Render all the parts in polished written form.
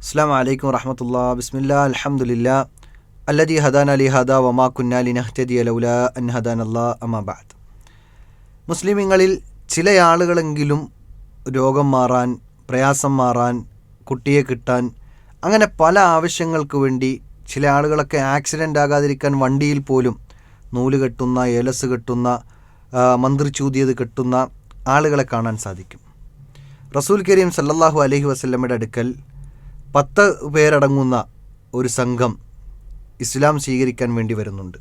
അസ്സലാമു അലൈക്കും വറഹ്മത്തുള്ളാഹി. ബിസ്മില്ലാഹി അൽഹംദുലില്ലാ അല്ലദീ ഹദാനാ ലിഹാദാ വമാ കുന്നാ ലിനഹ്തദിയ ലൗലാ അൻ ഹദാനല്ലാഹ് അമ്മാ ബഅദ്. മുസ്ലിമീങ്ങളിൽ ചില ആളുകളെങ്കിലും രോഗം മാറാൻ, പ്രയാസം മാറാൻ, കുട്ടിയെ കിട്ടാൻ, അങ്ങനെ പല ആവശ്യങ്ങൾക്ക് വേണ്ടി ചില ആളുകളൊക്കെ ആക്സിഡൻ്റ് ആകാതിരിക്കാൻ വണ്ടിയിൽ പോലും നൂല് കെട്ടുന്ന, ഏലസ് കെട്ടുന്ന, മന്ത്രിച്ചൂതിയത് കെട്ടുന്ന ആളുകളെ കാണാൻ സാധിക്കും. റസൂൽ കരീം സല്ലല്ലാഹു അലൈഹി വസല്ലമയുടെ അടുക്കൽ 10 പേരടങ്ങുന്ന ഒരു സംഘം ഇസ്ലാം സ്വീകരിക്കാൻ വേണ്ടി വരുന്നുണ്ട്.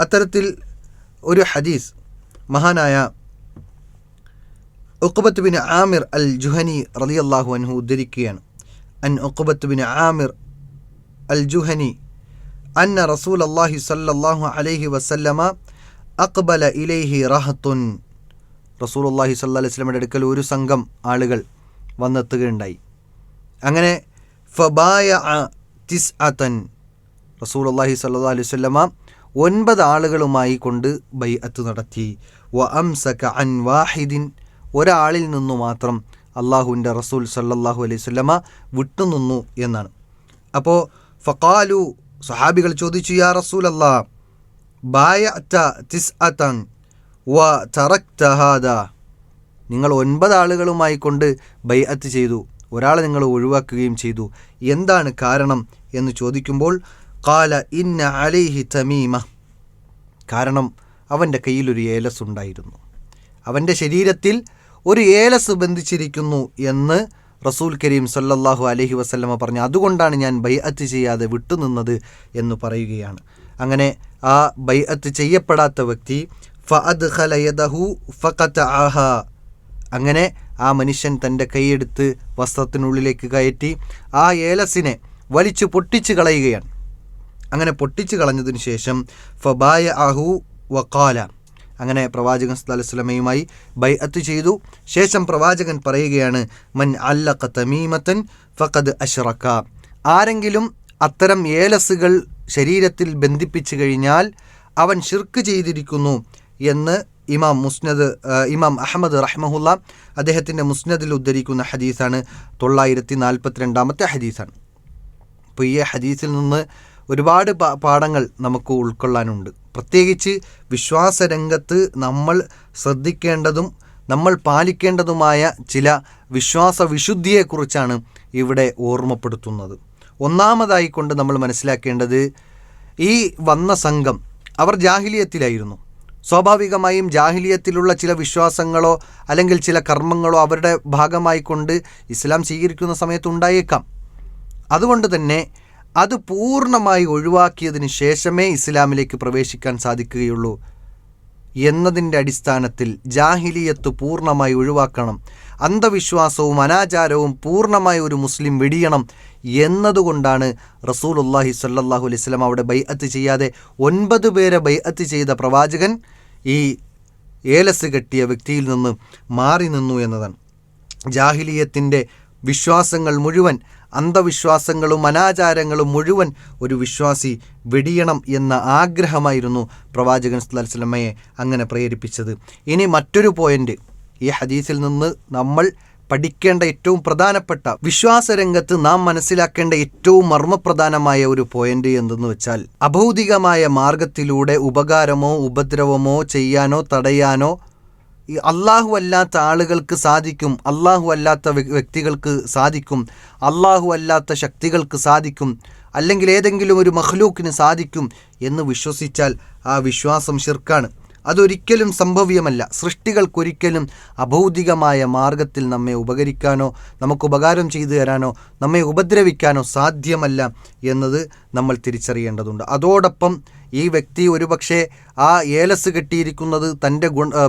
അത്തരത്തിൽ ഒരു ഹദീസ് മഹാനായ ഉഖ്ബത്ത് ബിൻ ആമിർ അൽ ജുഹനി റളിയല്ലാഹു അൻഹു ഉദ്ധരിക്കുകയാണ്. അൻ ഉഖ്ബത്ത് ബിൻ ആമിർ അൽ ജുഹനി അന്ന റസൂലല്ലാഹി സല്ലല്ലാഹു അലൈഹി വസല്ലമ അഖ്ബല ഇലൈഹി റഹത്തുൻ. റസൂലുള്ളാഹി സ്വല്ലല്ലാഹു അലൈഹി വസല്ലമയുടെ അടുക്കൽ ഒരു സംഘം ആളുകൾ വന്നെത്തുകയുണ്ടായി. അങ്ങനെ ഫബായഅ തിസ്അതൻ, റസൂലുള്ളാഹി സ്വല്ലല്ലാഹു അലൈഹി വസല്ലമ 9 ആളുകളുമായി കൊണ്ട് ബൈഅത്ത് നടത്തി. വ അംസക അൻ വാഹിദിൻ, ഒരാളിൽ നിന്നു മാത്രം അള്ളാഹുവിൻ്റെ റസൂൽ സല്ലല്ലാഹു അലൈഹി വസല്ലമ വിട്ടുനിന്നു എന്നാണ്. അപ്പോൾ ഫഖാലു, സഹാബികൾ ചോദിച്ചു, യാ റസൂലല്ലാഹ് ബായഅത തിസ്അതൻ വ തറക്ത ഹാദാ, നിങ്ങൾ 9 ആളുകളുമായി കൊണ്ട് ബൈഅത്ത് ചെയ്തു, ഒരാളെ നിങ്ങൾ ഒഴിവാക്കുകയും ചെയ്തു, എന്താണ് കാരണം എന്ന് ചോദിക്കുമ്പോൾ ഖാല ഇന്ന അലൈഹി തമീമ, കാരണം അവൻ്റെ കയ്യിലൊരു ഏലസ് ഉണ്ടായിരുന്നു, അവൻ്റെ ശരീരത്തിൽ ഒരു ഏലസ് ബന്ധിച്ചിരിക്കുന്നു എന്ന് റസൂൽ കരീം സല്ലല്ലാഹു അലൈഹി വസല്ലമ പറഞ്ഞു. അതുകൊണ്ടാണ് ഞാൻ ബൈഅത്ത് ചെയ്യാതെ വിട്ടുനിന്നത് എന്ന് പറയുകയാണ്. അങ്ങനെ ആ ബൈഅത്ത് ചെയ്യപ്പെടാത്ത വ്യക്തി ഫഅദ്ഖല യദഹു ഫഖതഅഹ, അങ്ങനെ ആ മനുഷ്യൻ തൻ്റെ കൈയെടുത്ത് വസ്ത്രത്തിനുള്ളിലേക്ക് കയറ്റി ആ ഏലസിനെ വലിച്ചു പൊട്ടിച്ച് കളയുകയാണ്. അങ്ങനെ പൊട്ടിച്ച് കളഞ്ഞതിന് ശേഷം ഫബായഅഹു വഖാല, അങ്ങനെ പ്രവാചകൻ സല്ലല്ലാഹു അലൈഹി വസല്ലമയുമായി ബൈഅത്ത് ചെയ്തു. ശേഷം പ്രവാചകൻ പറയുകയാണ്, മൻ അല്ലഖ തമീമതൻ ഫഖദ് അശ്റക, ആരെങ്കിലും അത്തരം ഏലസുകൾ ശരീരത്തിൽ ബന്ധിപ്പിച്ചു കഴിഞ്ഞാൽ അവൻ ശിർക്ക് ചെയ്തിരിക്കുന്നു എന്ന് ഇമാം അഹ്മദ് റഹ്മഹുല്ല അദ്ദേഹത്തിൻ്റെ മുസ്നദിൽ ഉദ്ധരിക്കുന്ന ഹദീസാണ്. 942 ഹദീസാണ്. അപ്പോൾ ഈ ഹദീസിൽ നിന്ന് ഒരുപാട് പാഠങ്ങൾ നമുക്ക് ഉൾക്കൊള്ളാനുണ്ട്. പ്രത്യേകിച്ച് വിശ്വാസരംഗത്ത് നമ്മൾ ശ്രദ്ധിക്കേണ്ടതും നമ്മൾ പാലിക്കേണ്ടതുമായ ചില വിശ്വാസ വിശുദ്ധിയെക്കുറിച്ചാണ് ഇവിടെ ഓർമ്മപ്പെടുത്തുന്നത്. ഒന്നാമതായി കൊണ്ട് നമ്മൾ മനസ്സിലാക്കേണ്ടത്, ഈ വന്ന സംഘം അവർ ജാഹിലിയത്തിലായിരുന്നു. സ്വാഭാവികമായും ജാഹിലിയത്തിലുള്ള ചില വിശ്വാസങ്ങളോ അല്ലെങ്കിൽ ചില കർമ്മങ്ങളോ അവരുടെ ഭാഗമായി കൊണ്ട് ഇസ്ലാം സ്വീകരിക്കുന്ന സമയത്ത് ഉണ്ടായേക്കാം. അതുകൊണ്ട് തന്നെ അത് പൂർണ്ണമായി ഒഴിവാക്കിയതിന് ശേഷമേ ഇസ്ലാമിലേക്ക് പ്രവേശിക്കാൻ സാധിക്കുകയുള്ളൂ എന്നതിൻ്റെ അടിസ്ഥാനത്തിൽ ജാഹിലിയത്ത് പൂർണ്ണമായി ഒഴിവാക്കണം, അന്ധവിശ്വാസവും അനാചാരവും പൂർണ്ണമായി ഒരു മുസ്ലിം വെടിയണം എന്നതുകൊണ്ടാണ് റസൂലുള്ളാഹി സ്വല്ലല്ലാഹു അലൈഹി വസല്ലം അവിടെ ബൈഅത്ത് ചെയ്യാതെ 9 പേരെ ബൈഅത്ത് ചെയ്ത പ്രവാചകൻ ഈ ഏലസ് കെട്ടിയ വ്യക്തിയിൽ നിന്ന് മാറി നിന്നു എന്നതാണ്. ജാഹിലിയത്തിൻ്റെ വിശ്വാസങ്ങൾ മുഴുവൻ, അന്ധവിശ്വാസങ്ങളും അനാചാരങ്ങളും മുഴുവൻ ഒരു വിശ്വാസി വെടിയണം എന്ന ആഗ്രഹമായിരുന്നു പ്രവാചകൻ സല്ലല്ലാഹു അലൈഹി വസല്ലമയെ അങ്ങനെ പ്രേരിപ്പിച്ചത്. ഇനി മറ്റൊരു പോയിൻ്റ്, ഈ ഹദീസിൽ നിന്ന് നമ്മൾ പഠിക്കേണ്ട ഏറ്റവും പ്രധാനപ്പെട്ട വിശ്വാസരംഗത്ത് നാം മനസ്സിലാക്കേണ്ട ഏറ്റവും മർമ്മപ്രധാനമായ ഒരു പോയിന്റ് എന്തെന്ന് വെച്ചാൽ, അഭൗതികമായ മാർഗത്തിലൂടെ ഉപകാരമോ ഉപദ്രവമോ ചെയ്യാനോ തടയാനോ ഈ അള്ളാഹു അല്ലാത്ത ആളുകൾക്ക് സാധിക്കും, അള്ളാഹു അല്ലാത്ത വ്യക്തികൾക്ക് സാധിക്കും, അള്ളാഹു അല്ലാത്ത ശക്തികൾക്ക് സാധിക്കും, അല്ലെങ്കിൽ ഏതെങ്കിലും ഒരു മഖ്ലൂക്കിന് സാധിക്കും എന്ന് വിശ്വസിച്ചാൽ ആ വിശ്വാസം ശിർക്കാണ്. അതൊരിക്കലും സംഭവ്യമല്ല. സൃഷ്ടികൾക്കൊരിക്കലും അഭൗതികമായ മാർഗത്തിൽ നമ്മെ ഉപകരിക്കാനോ നമുക്ക് ഉപകാരം ചെയ്തു തരാനോ നമ്മെ ഉപദ്രവിക്കാനോ സാധ്യമല്ല എന്നത് നമ്മൾ തിരിച്ചറിയേണ്ടതുണ്ട്. അതോടൊപ്പം ഈ വ്യക്തി ഒരുപക്ഷെ ആ ഏലസ് കെട്ടിയിരിക്കുന്നത് തൻ്റെ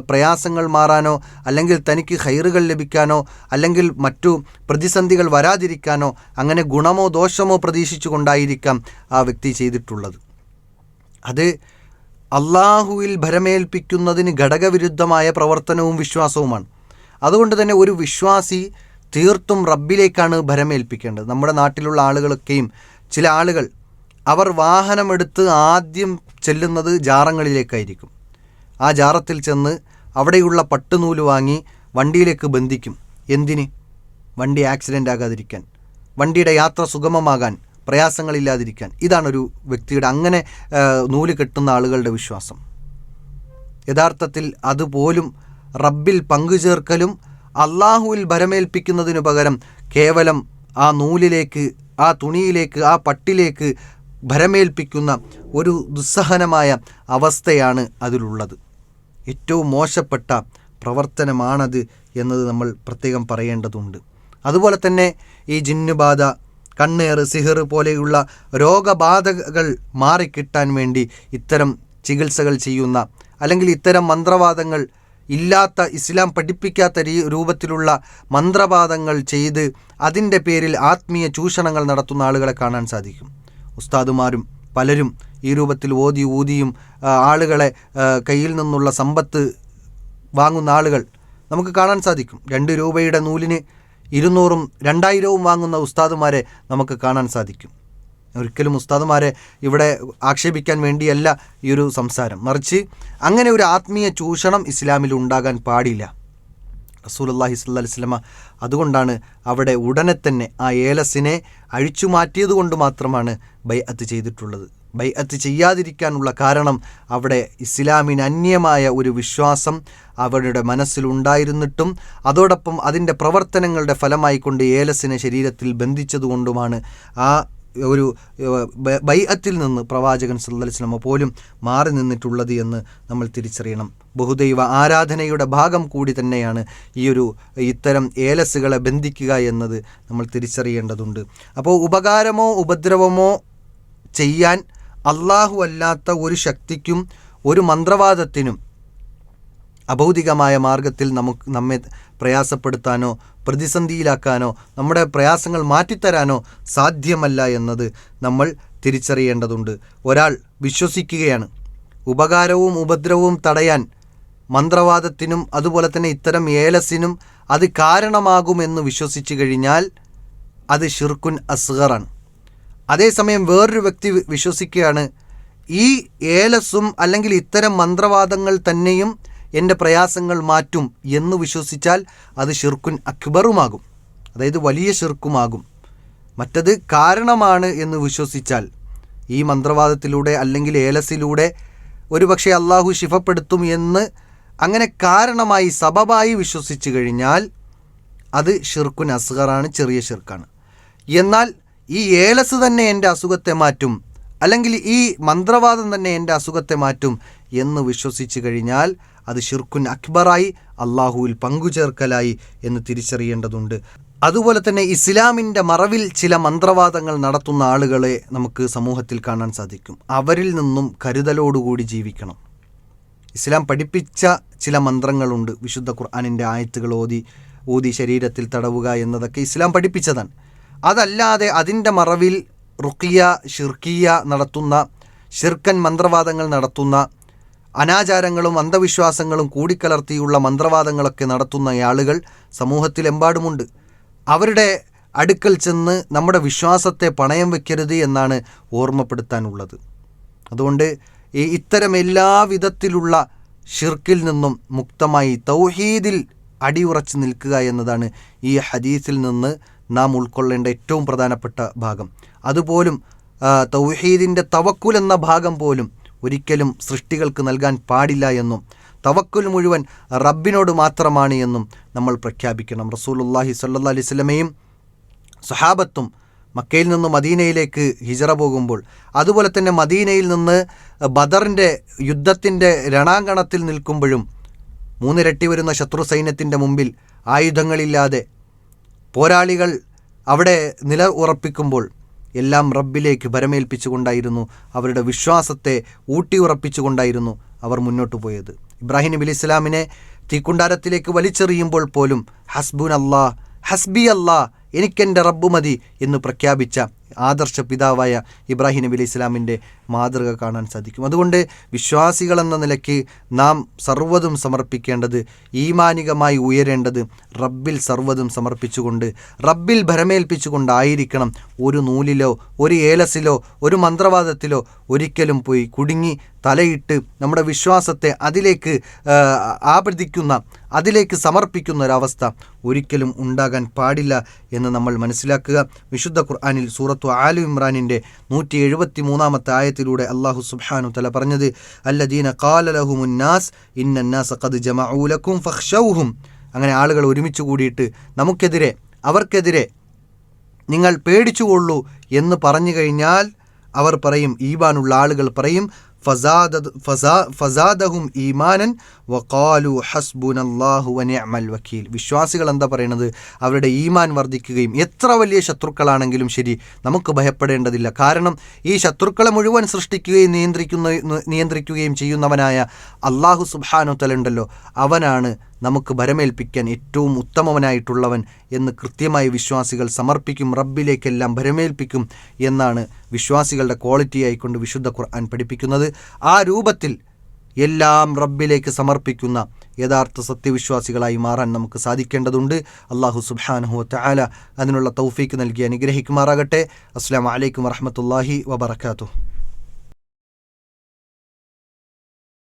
പ്രയാസങ്ങൾ മാറാനോ അല്ലെങ്കിൽ തനിക്ക് ഖൈറുകൾ ലഭിക്കാനോ അല്ലെങ്കിൽ മറ്റു പ്രതിസന്ധികൾ വരാതിരിക്കാനോ അങ്ങനെ ഗുണമോ ദോഷമോ പ്രതീക്ഷിച്ചു കൊണ്ടായിരിക്കാം ആ വ്യക്തി ചെയ്തിട്ടുള്ളത്. അത് അള്ളാഹുവിൽ ഭരമേൽപ്പിക്കുന്നതിന് ഘടകവിരുദ്ധമായ പ്രവർത്തനവും വിശ്വാസവുമാണ്. അതുകൊണ്ട് തന്നെ ഒരു വിശ്വാസി തീർത്തും റബ്ബിലേക്കാണ് ഭരമേൽപ്പിക്കേണ്ടത്. നമ്മുടെ നാട്ടിലുള്ള ആളുകളൊക്കെയും ചില ആളുകൾ അവർ വാഹനമെടുത്ത് ആദ്യം ചെല്ലുന്നത് ജാറങ്ങളിലേക്കായിരിക്കും. ആ ജാറത്തിൽ ചെന്ന് അവിടെയുള്ള പട്ടുനൂല് വാങ്ങി വണ്ടിയിലേക്ക് ബന്ധിക്കും. എന്തിന്? വണ്ടി ആക്സിഡൻ്റ് ആകാതിരിക്കാൻ. വണ്ടിയുടെ യാത്ര സുഗമമാകാൻ, പ്രയാസങ്ങളില്ലാതിരിക്കാൻ. ഇതാണൊരു വ്യക്തിയുടെ അങ്ങനെ നൂല് കെട്ടുന്ന ആളുകളുടെ വിശ്വാസം. യഥാർത്ഥത്തിൽ അതുപോലും റബ്ബിൽ പങ്കുചേർക്കലും അള്ളാഹുവിൽ ഭരമേൽപ്പിക്കുന്നതിനു പകരം കേവലം ആ നൂലിലേക്ക്, ആ തുണിയിലേക്ക്, ആ പട്ടിലേക്ക് ഭരമേൽപ്പിക്കുന്ന ഒരു ദുസ്സഹനമായ അവസ്ഥയാണ് അതിലുള്ളത്. ഏറ്റവും മോശപ്പെട്ട പ്രവർത്തനമാണത് എന്നത് നമ്മൾ പ്രത്യേകം പറയേണ്ടതുണ്ട്. അതുപോലെ തന്നെ ഈ ജിന്നുബാധ, കണ്ണേറ്, സിഹിർ പോലെയുള്ള രോഗബാധകൾ മാറിക്കിട്ടാൻ വേണ്ടി ഇത്തരം ചികിത്സകൾ ചെയ്യുന്ന, അല്ലെങ്കിൽ ഇത്തരം മന്ത്രവാദങ്ങൾ ഇല്ലാത്ത, ഇസ്ലാം പഠിപ്പിക്കാത്ത രൂപത്തിലുള്ള മന്ത്രവാദങ്ങൾ ചെയ്ത് അതിൻ്റെ പേരിൽ ആത്മീയ ചൂഷണങ്ങൾ നടത്തുന്ന ആളുകളെ കാണാൻ സാധിക്കും. ഉസ്താദുമാരും പലരും ഈ രൂപത്തിൽ ഊതിയും ആളുകളെ കയ്യിൽ നിന്നുള്ള സമ്പത്ത് വാങ്ങുന്ന ആളുകൾ നമുക്ക് കാണാൻ സാധിക്കും. 2 രൂപയുടെ നൂലിന് 200ഉം 2000ഉം വാങ്ങുന്ന ഉസ്താദുമാരെ നമുക്ക് കാണാൻ സാധിക്കും. ഒരിക്കലും ഉസ്താദുമാരെ ഇവിടെ ആക്ഷേപിക്കാൻ വേണ്ടിയല്ല ഈ ഒരു സംസാരം, മറിച്ച് അങ്ങനെ ഒരു ആത്മീയ ചൂഷണം ഇസ്ലാമിൽ ഉണ്ടാകാൻ പാടില്ല. റസൂലുള്ളാഹി സ്വല്ലല്ലാഹി അലൈഹി വസല്ലമ അതുകൊണ്ടാണ് അവിടെ ഉടനെ തന്നെ ആ ഏലസിനെ അഴിച്ചു മാറ്റിയത് കൊണ്ട് മാത്രമാണ് ബൈഅത്ത് ചെയ്തിട്ടുള്ളത്. ബൈഅത്ത് ചെയ്യാതിരിക്കാനുള്ള കാരണം അവിടെ ഇസ്ലാമിന് അന്യമായ ഒരു വിശ്വാസം അവരുടെ മനസ്സിലുണ്ടായിരുന്നിട്ടും അതോടൊപ്പം അതിൻ്റെ പ്രവർത്തനങ്ങളുടെ ഫലമായിക്കൊണ്ട് ഏലസിനെ ശരീരത്തിൽ ബന്ധിച്ചതുകൊണ്ടുമാണ് ആ ഒരു ബൈഅത്തിൽ നിന്ന് പ്രവാചകൻ സല്ലല്ലാഹു അലൈഹി വസല്ലം പോലും മാറി നിന്നിട്ടുള്ളത് എന്ന് നമ്മൾ തിരിച്ചറിയണം. ബഹുദൈവ ആരാധനയുടെ ഭാഗം കൂടി തന്നെയാണ് ഇത്തരം ഏലസുകളെ ബന്ധിക്കുക എന്നത് നമ്മൾ തിരിച്ചറിയേണ്ടതുണ്ട്. അപ്പോൾ ഉപകാരമോ ഉപദ്രവമോ ചെയ്യാൻ അള്ളാഹു അല്ലാത്ത ഒരു ശക്തിക്കും ഒരു മന്ത്രവാദത്തിനും അഭൗതികമായ മാർഗത്തിൽ നമ്മെ പ്രയാസപ്പെടുത്താനോ പ്രതിസന്ധിയിലാക്കാനോ നമ്മുടെ പ്രയാസങ്ങൾ മാറ്റിത്തരാനോ സാധ്യമല്ല എന്നത് നമ്മൾ തിരിച്ചറിയേണ്ടതുണ്ട്. ഒരാൾ വിശ്വസിക്കുകയാണ് ഉപകാരവും ഉപദ്രവവും തടയാൻ മന്ത്രവാദത്തിനും അതുപോലെ തന്നെ ഇത്തരം ഏലസിനും അത് കാരണമാകുമെന്ന് വിശ്വസിച്ചു കഴിഞ്ഞാൽ അത് ഷിർക്കുൻ അസ്ഗറാണ്. അതേസമയം വേറൊരു വ്യക്തി വിശ്വസിക്കുകയാണ് ഈ ഏലസും അല്ലെങ്കിൽ ഇത്തരം മന്ത്രവാദങ്ങൾ തന്നെയും എൻ്റെ പ്രയാസങ്ങൾ മാറ്റും എന്ന് വിശ്വസിച്ചാൽ അത് ഷിർക്കുൻ അക്ബറുമാകും, അതായത് വലിയ ഷിർക്കുമാകും. മറ്റത് കാരണമാണ് എന്ന് വിശ്വസിച്ചാൽ, ഈ മന്ത്രവാദത്തിലൂടെ അല്ലെങ്കിൽ ഏലസിലൂടെ ഒരുപക്ഷെ അള്ളാഹു ശിഫപ്പെടുത്തും എന്ന് അങ്ങനെ കാരണമായി സബബായി വിശ്വസിച്ചു കഴിഞ്ഞാൽ അത് ഷിർക്കുൻ അസ്ഗറാണ്, ചെറിയ ഷിർക്കാണ്. എന്നാൽ ഈ ഏലസ് തന്നെ എൻ്റെ അസുഖത്തെ മാറ്റും, അല്ലെങ്കിൽ ഈ മന്ത്രവാദം തന്നെ എൻ്റെ അസുഖത്തെ മാറ്റും എന്ന് വിശ്വസിച്ചു കഴിഞ്ഞാൽ അത് ഷിർക്കുൻ അക്ബറായി, അള്ളാഹുവിൽ പങ്കുചേർക്കലായി എന്ന് തിരിച്ചറിയേണ്ടതുണ്ട്. അതുപോലെ തന്നെ ഇസ്ലാമിൻ്റെ മറവിൽ ചില മന്ത്രവാദങ്ങൾ നടത്തുന്ന ആളുകളെ നമുക്ക് സമൂഹത്തിൽ കാണാൻ സാധിക്കും. അവരിൽ നിന്നും കരുതലോടുകൂടി ജീവിക്കണം. ഇസ്ലാം പഠിപ്പിച്ച ചില മന്ത്രങ്ങളുണ്ട്. വിശുദ്ധ ഖുർആനിൻ്റെ ആയത്തുകൾ ഊതി ശരീരത്തിൽ തടവുക എന്നതൊക്കെ ഇസ്ലാം പഠിപ്പിച്ചതാണ്. അതല്ലാതെ അതിൻ്റെ മറവിൽ റുഖിയ, ഷിർക്കിയ നടത്തുന്ന, ഷിർക്കൻ മന്ത്രവാദങ്ങൾ നടത്തുന്ന, അനാചാരങ്ങളും അന്ധവിശ്വാസങ്ങളും കൂടിക്കലർത്തിയുള്ള മന്ത്രവാദങ്ങളൊക്കെ നടത്തുന്ന ആളുകൾ സമൂഹത്തിലെമ്പാടുമുണ്ട്. അവരുടെ അടുക്കൽ ചെന്ന് നമ്മുടെ വിശ്വാസത്തെ പണയം വയ്ക്കരുത് എന്നാണ് ഓർമ്മപ്പെടുത്താനുള്ളത്. അതുകൊണ്ട് ഇത്തരം എല്ലാ വിധത്തിലുള്ള ഷിർക്കിൽ നിന്നും മുക്തമായി തൗഹീദിൽ അടിയുറച്ച് നിൽക്കുക എന്നതാണ് ഈ ഹദീസിൽ നിന്ന് നാം ഉൾക്കൊള്ളേണ്ട ഏറ്റവും പ്രധാനപ്പെട്ട ഭാഗം. അതുപോലും തൗഹീദിൻ്റെ തവക്കുൽ എന്ന ഭാഗം പോലും ഒരിക്കലും സൃഷ്ടികൾക്ക് നൽകാൻ പാടില്ല എന്നും തവക്കുൽ മുഴുവൻ റബ്ബിനോട് മാത്രമാണ് എന്നും നമ്മൾ പ്രഖ്യാപിക്കണം. റസൂലുള്ളാഹി സ്വല്ലല്ലാഹി അലൈഹി വസല്ലമയും സ്വഹാബത്തും മക്കയിൽ നിന്ന് മദീനയിലേക്ക് ഹിജറ പോകുമ്പോൾ, അതുപോലെ തന്നെ മദീനയിൽ നിന്ന് ബദറിൻ്റെ യുദ്ധത്തിൻ്റെ രണാങ്കണത്തിൽ നിൽക്കുമ്പോഴും 3 ഇരട്ടി വരുന്ന ശത്രു സൈന്യത്തിൻ്റെ മുമ്പിൽ ആയുധങ്ങളില്ലാതെ പോരാളികൾ അവിടെ നില ഉറപ്പിക്കുമ്പോൾ എല്ലാം റബ്ബിലേക്ക് ഭരമേൽപ്പിച്ചുകൊണ്ടായിരുന്നു, അവരുടെ വിശ്വാസത്തെ ഊട്ടിയുറപ്പിച്ചുകൊണ്ടായിരുന്നു അവർ മുന്നോട്ട് പോയത്. ഇബ്രാഹിം നബി അലൈഹി ഇസ്ലാമിനെ തീക്കുണ്ടാരത്തിലേക്ക് വലിച്ചെറിയുമ്പോൾ പോലും ഹസ്ബുൻ അല്ലാ, ഹസ്ബി അല്ലാ, എനിക്കെൻ്റെ റബ്ബ് മതി എന്ന് പ്രഖ്യാപിച്ച ആദർശ പിതാവായ ഇബ്രാഹിം നബി അലൈഹി ഇസ്ലാമിൻ്റെ മാതൃക കാണാൻ സാധിക്കും. അതുകൊണ്ട് വിശ്വാസികളെന്ന നിലയ്ക്ക് നാം സർവ്വതും സമർപ്പിക്കേണ്ടത്, ഈമാനികമായി ഉയരേണ്ടത് റബ്ബിൽ സർവ്വതും സമർപ്പിച്ചുകൊണ്ട്, റബ്ബിൽ ഭരമേൽപ്പിച്ചുകൊണ്ടായിരിക്കണം. ഒരു നൂലിലോ ഒരു ഏലസിലോ ഒരു മന്ത്രവാദത്തിലോ ഒരിക്കലും പോയി കുടുങ്ങി തലയിട്ട് നമ്മുടെ വിശ്വാസത്തെ അതിലേക്ക് ആപതിക്കുന്ന, അതിലേക്ക് സമർപ്പിക്കുന്ന ഒരവസ്ഥ ഒരിക്കലും ഉണ്ടാകാൻ പാടില്ല എന്ന് നമ്മൾ മനസ്സിലാക്കുക. വിശുദ്ധ ഖുർആനിൽ സൂറത്തു ആലു ഇമ്രാനിൻ്റെ 173-ാമത്തെ ആയത്തിലൂടെ അല്ലാഹു സുബ്ഹാനഹു തആല പറഞ്ഞത്, അല്ലദീന ഖാല ലഹുമുന്നാസ് ഇന്നന്നാസ ഖദ് ജമഉ ലക്കും ഫഖ്ശൗഹും. അങ്ങനെ ആളുകൾ ഒരുമിച്ച് കൂടിയിട്ട് അവർക്കെതിരെ നിങ്ങൾ പേടിച്ചുകൊള്ളൂ എന്ന് പറഞ്ഞു കഴിഞ്ഞാൽ അവർ പറയും, ഈമാനുള്ള ആളുകൾ പറയും, ഫസാദഹും ഈമാനൻ വഖാലു ഹസ്ബുനല്ലാഹു വനിഅമൽ വക്കീൽ. വിശ്വാസികൾ എന്താ പറയുന്നത്? അവരുടെ ഈമാൻ വർദ്ധിക്കുകയും എത്ര വലിയ ശത്രുക്കളാണെങ്കിലും ശരി നമുക്ക് ഭയപ്പെടേണ്ടതില്ല. കാരണം ഈ ശത്രുക്കളെ മുഴുവൻ സൃഷ്ടിക്കുകയും നിയന്ത്രിക്കുകയും ചെയ്യുന്നവനായ അല്ലാഹു സുബ്ഹാനഹു തആല ഉണ്ടല്ലോ, അവനാണ് നമുക്ക് ഭരമേൽപ്പിക്കാൻ ഏറ്റവും ഉത്തമവനായിട്ടുള്ളവൻ എന്ന് കൃത്യമായി വിശ്വാസികൾ സമർപ്പിക്കും. റബ്ബിലേക്കെല്ലാം ഭരമേൽപ്പിക്കും എന്നാണ് വിശ്വാസികളുടെ ക്വാളിറ്റി ആയിക്കൊണ്ട് വിശുദ്ധ ഖുർആൻ പഠിപ്പിക്കുന്നത്. ആ രൂപത്തിൽ എല്ലാം റബ്ബിലേക്ക് സമർപ്പിക്കുന്ന യഥാർത്ഥ സത്യവിശ്വാസികളായി മാറാൻ നമുക്ക് സാധിക്കേണ്ടതുണ്ട്. അല്ലാഹു സുബ്ഹാനഹു വതആല അതിനുള്ള തൗഫീക്ക് നൽകി അനുഗ്രഹിക്കുമാറാകട്ടെ. അസ്സലാമു അലൈക്കും വറഹ്മത്തുള്ളാഹി വബറകാതുഹു.